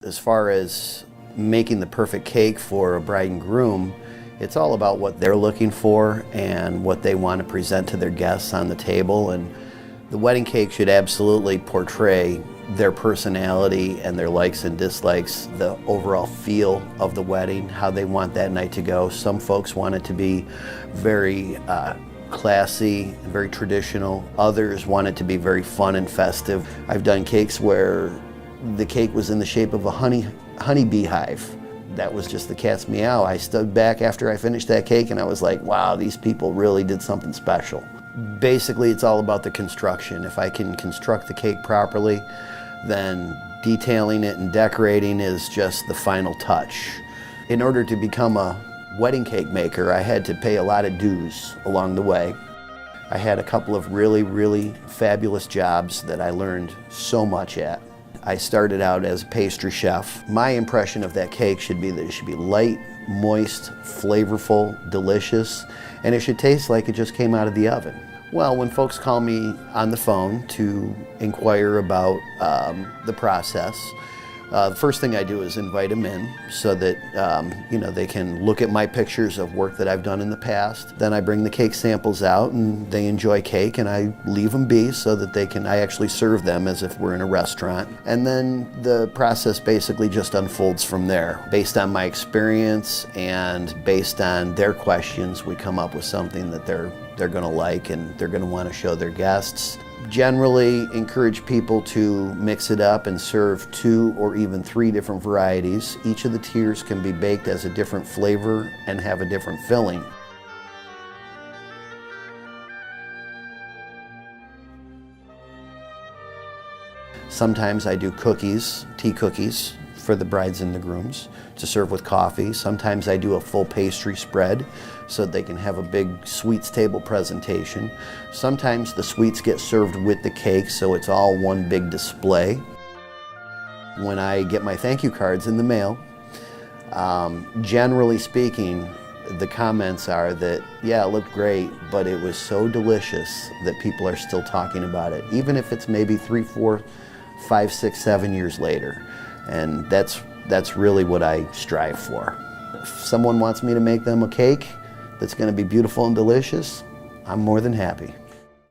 As far as making the perfect cake for a bride and groom, it's all about what they're looking for and what they want to present to their guests on the table. And the wedding cake should absolutely portray their personality and their likes and dislikes, the overall feel of the wedding, how they want that night to go. Some folks want it to be very classy, very traditional. Others want it to be very fun and festive. I've done cakes where the cake was in the shape of a honey beehive. That was just the cat's meow. I stood back after I finished that cake and I was like, wow, these people really did something special. Basically, it's all about the construction. If I can construct the cake properly, then detailing it and decorating is just the final touch. In order to become a wedding cake maker, I had to pay a lot of dues along the way. I had a couple of really fabulous jobs that I learned so much at. I started out as a pastry chef. My impression of that cake should be that it should be light, moist, flavorful, delicious, and it should taste like it just came out of the oven. Well, when folks call me on the phone to inquire about the process, the first thing I do is invite them in so that they can look at my pictures of work that I've done in the past. Then I bring the cake samples out and they enjoy cake, and I leave them be so that I actually serve them as if we're in a restaurant. And then the process basically just unfolds from there. Based on my experience and based on their questions, we come up with something that they're going to like and they're going to want to show their guests. Generally encourage people to mix it up and serve 2 or even 3 different varieties. Each of the tiers can be baked as a different flavor and have a different filling. Sometimes I do cookies, tea cookies, for the brides and the grooms to serve with coffee. Sometimes I do a full pastry spread so they can have a big sweets table presentation. Sometimes the sweets get served with the cake, so it's all one big display. When I get my thank you cards in the mail, generally speaking, the comments are that, yeah, it looked great, but it was so delicious that people are still talking about it, even if it's maybe 3, 4, 5, 6, 7 years later. And that's really what I strive for. If someone wants me to make them a cake that's going to be beautiful and delicious, I'm more than happy.